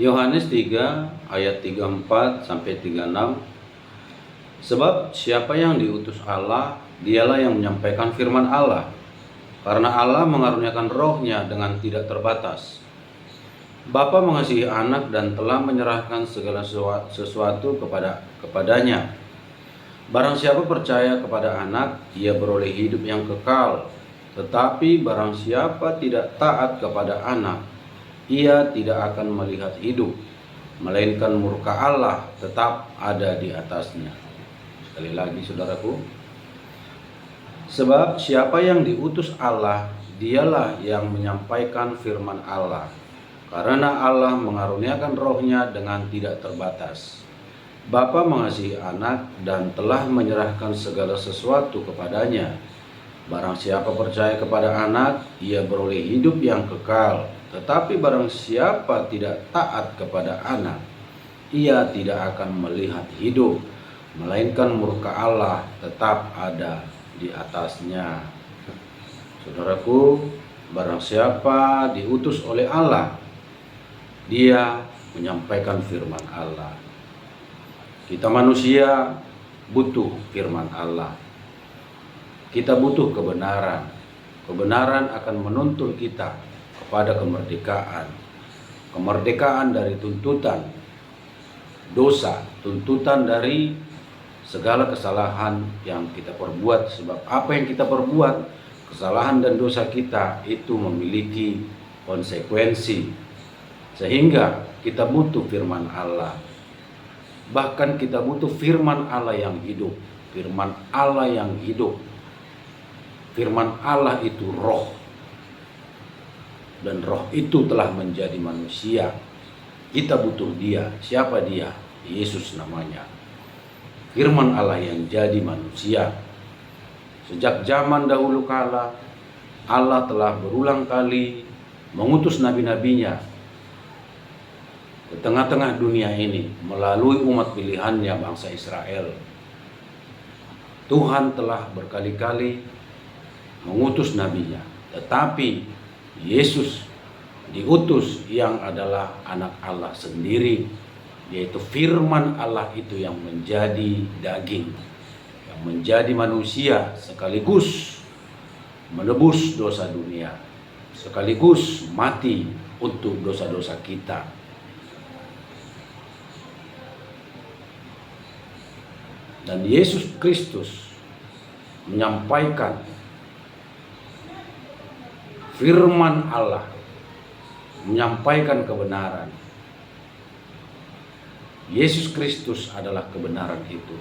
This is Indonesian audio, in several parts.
Yohanes 3 ayat 34 sampai 36. Sebab siapa yang diutus Allah, dialah yang menyampaikan firman Allah. Karena Allah mengaruniakan rohnya dengan tidak terbatas. Bapa mengasihi anak dan telah menyerahkan segala sesuatu kepadanya. Barang siapa percaya kepada anak, ia beroleh hidup yang kekal. Tetapi barang siapa tidak taat kepada anak, ia tidak akan melihat hidup, melainkan murka Allah tetap ada di atasnya. Sekali lagi saudaraku, sebab siapa yang diutus Allah, dialah yang menyampaikan firman Allah. Karena Allah mengaruniakan rohnya dengan tidak terbatas. Bapa mengasihi anak dan telah menyerahkan segala sesuatu kepadanya. Barang siapa percaya kepada anak, ia beroleh hidup yang kekal. Tetapi barang siapa tidak taat kepada anak, ia tidak akan melihat hidup, melainkan murka Allah tetap ada di atasnya. Saudaraku, barang siapa diutus oleh Allah, dia menyampaikan firman Allah. Kita manusia butuh firman Allah. Kita butuh kebenaran. Kebenaran akan menuntun kita kepada kemerdekaan. Kemerdekaan dari tuntutan dosa, tuntutan dari segala kesalahan yang kita perbuat. Sebab apa yang kita perbuat, kesalahan dan dosa kita itu memiliki konsekuensi. Sehingga kita butuh firman Allah. Bahkan kita butuh firman Allah yang hidup. Firman Allah yang hidup. Firman Allah itu roh. Dan roh itu telah menjadi manusia. Kita butuh dia. Siapa dia? Yesus namanya. Firman Allah yang jadi manusia. Sejak zaman dahulu kala, Allah telah berulang kali mengutus nabi-nabinya ke tengah-tengah dunia ini melalui umat pilihannya bangsa Israel. Tuhan telah berkali-kali mengutus nabinya, tetapi Yesus diutus yang adalah anak Allah sendiri, yaitu firman Allah itu yang menjadi daging, yang menjadi manusia, sekaligus menebus dosa dunia, sekaligus mati untuk dosa-dosa kita. Dan Yesus Kristus menyampaikan firman Allah, menyampaikan kebenaran. Yesus Kristus adalah kebenaran itu.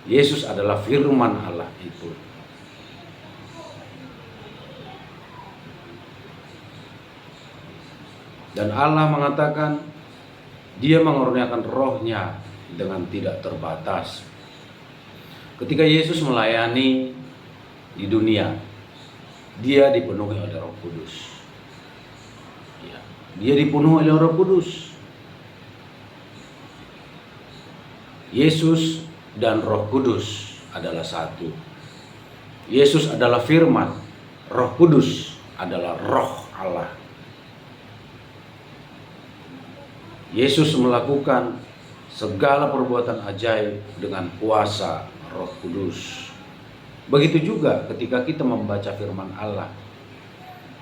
Yesus adalah firman Allah itu. Dan Allah mengatakan dia mengaruniakan rohnya dengan tidak terbatas. Ketika Yesus melayani di dunia, dia dipenuhi oleh Roh Kudus. Dia dipenuhi oleh Roh Kudus. Yesus dan Roh Kudus adalah satu. Yesus adalah firman, Roh Kudus adalah roh Allah. Yesus melakukan segala perbuatan ajaib dengan kuasa Roh Kudus. Begitu juga ketika kita membaca firman Allah.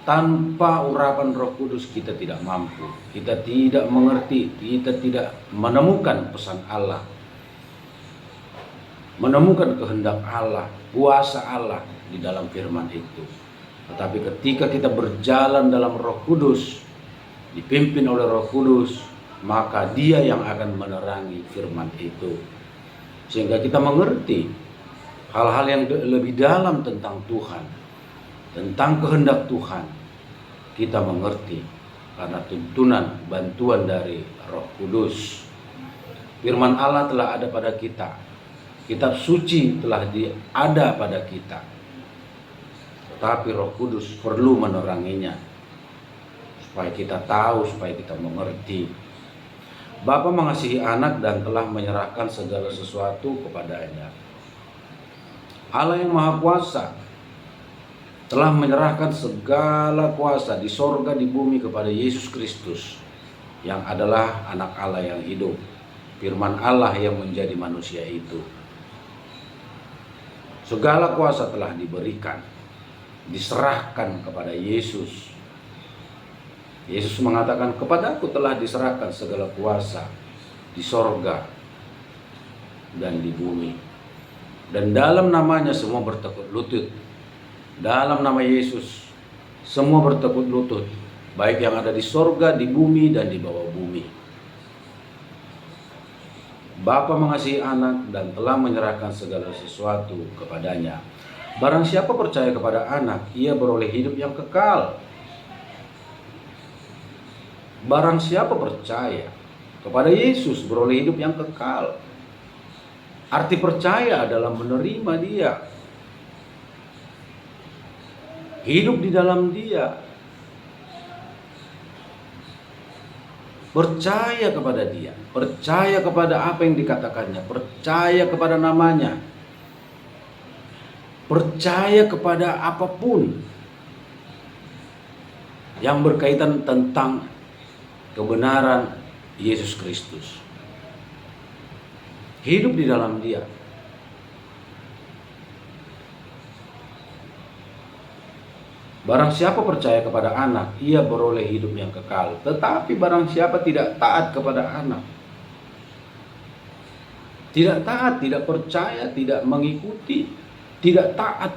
Tanpa urapan Roh Kudus kita tidak mampu. Kita tidak mengerti, kita tidak menemukan pesan Allah, menemukan kehendak Allah, kuasa Allah di dalam firman itu. Tetapi ketika kita berjalan dalam Roh Kudus, dipimpin oleh Roh Kudus, maka dia yang akan menerangi firman itu. Sehingga kita mengerti hal-hal yang lebih dalam tentang Tuhan, tentang kehendak Tuhan. Kita mengerti karena tuntunan bantuan dari Roh Kudus. Firman Allah telah ada pada kita. Kitab suci telah ada pada kita. Tetapi Roh Kudus perlu meneranginya supaya kita tahu, supaya kita mengerti. Bapa mengasihi anak dan telah menyerahkan segala sesuatu kepadanya. Allah yang Maha Kuasa telah menyerahkan segala kuasa di sorga, di bumi kepada Yesus Kristus. yang adalah anak Allah yang hidup, firman Allah yang menjadi manusia itu. Segala kuasa telah diberikan, diserahkan kepada Yesus. Yesus mengatakan, kepadaku telah diserahkan segala kuasa di sorga dan di bumi. Dan dalam namanya semua bertekuk lutut. Dalam nama Yesus semua bertekuk lutut, baik yang ada di sorga, di bumi, dan di bawah bumi. Bapa mengasihi anak dan telah menyerahkan segala sesuatu kepadanya. Barang siapa percaya kepada anak, ia beroleh hidup yang kekal. Barang siapa percaya kepada Yesus beroleh hidup yang kekal. Arti percaya adalah menerima Dia, hidup di dalam Dia, percaya kepada Dia, percaya kepada apa yang dikatakannya, percaya kepada namanya, percaya kepada apapun yang berkaitan tentang kebenaran Yesus Kristus. Hidup di dalam Dia. Barang siapa percaya kepada anak, ia beroleh hidup yang kekal. Tetapi barang siapa tidak taat kepada anak, tidak taat, tidak percaya, tidak mengikuti, tidak taat.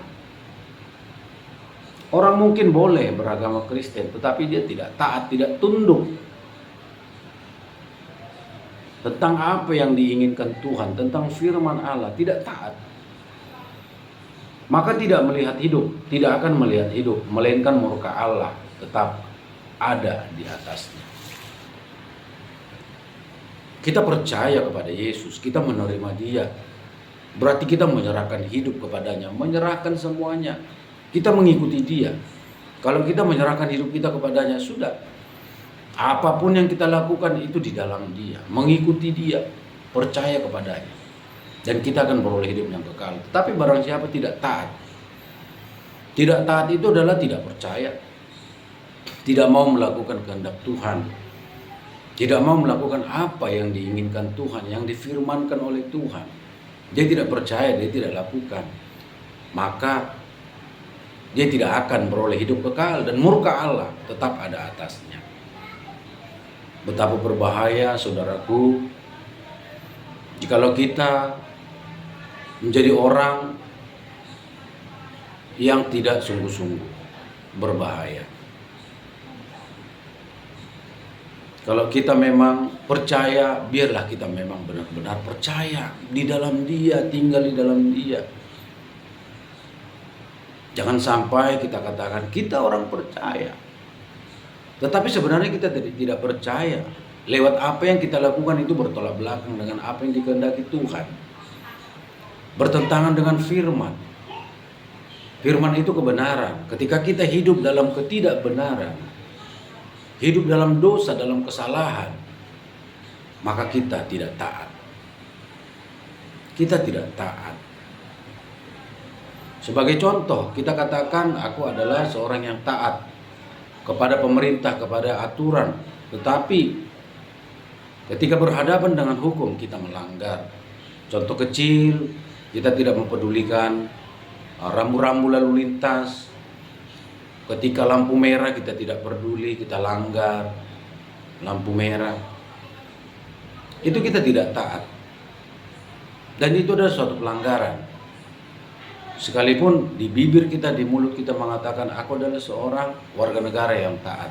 Orang mungkin boleh beragama Kristen, tetapi dia tidak taat, tidak tunduk tentang apa yang diinginkan Tuhan, tentang firman Allah, tidak taat. Maka tidak melihat hidup, tidak akan melihat hidup, melainkan murka Allah tetap ada di atasnya. Kita percaya kepada Yesus, kita menerima Dia, berarti kita menyerahkan hidup kepadanya, menyerahkan semuanya. Kita mengikuti Dia. Kalau kita menyerahkan hidup kita kepadanya, sudah. Apapun yang kita lakukan itu di dalam Dia, mengikuti Dia, percaya kepadanya, dan kita akan beroleh hidup yang kekal. Tetapi barang siapa tidak taat, tidak taat itu adalah tidak percaya, tidak mau melakukan kehendak Tuhan, tidak mau melakukan apa yang diinginkan Tuhan, yang difirmankan oleh Tuhan. Dia tidak percaya, dia tidak lakukan, maka dia tidak akan beroleh hidup kekal, dan murka Allah tetap ada atasnya. Betapa berbahaya, saudaraku, jikalau kita menjadi orang yang tidak sungguh-sungguh. Berbahaya. Kalau kita memang percaya, biarlah kita memang benar-benar percaya di dalam Dia, tinggal di dalam Dia. Jangan sampai kita katakan kita orang percaya, tetapi sebenarnya kita tidak percaya. Lewat apa yang kita lakukan itu bertolak belakang dengan apa yang dikehendaki Tuhan, bertentangan dengan firman. Firman itu kebenaran. Ketika kita hidup dalam ketidakbenaran, hidup dalam dosa, dalam kesalahan, maka kita tidak taat. Kita tidak taat. Sebagai contoh, kita katakan aku adalah seorang yang taat kepada pemerintah, kepada aturan, tetapi ketika berhadapan dengan hukum kita melanggar. Contoh kecil, kita tidak mempedulikan rambu-rambu lalu lintas. Ketika lampu merah kita tidak peduli, kita langgar lampu merah. Itu kita tidak taat, dan itu adalah suatu pelanggaran. Sekalipun di bibir kita, di mulut kita mengatakan aku adalah seorang warga negara yang taat,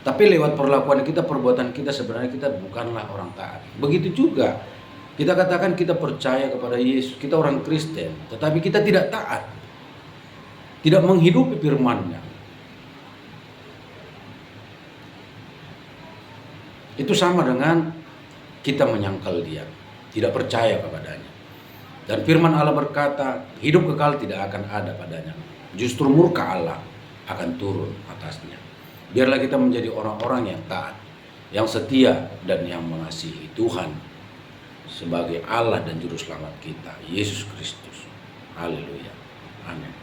tapi lewat perlakuan kita, perbuatan kita, sebenarnya kita bukanlah orang taat. Begitu juga kita katakan kita percaya kepada Yesus, kita orang Kristen, tetapi kita tidak taat, tidak menghidupi firman-Nya. Itu sama dengan kita menyangkal Dia, tidak percaya kepadanya. Dan firman Allah berkata, hidup kekal tidak akan ada padanya. Justru murka Allah akan turun atasnya. Biarlah kita menjadi orang-orang yang taat, yang setia, dan yang mengasihi Tuhan sebagai Allah dan Juru Selamat kita, Yesus Kristus. Haleluya. Amin.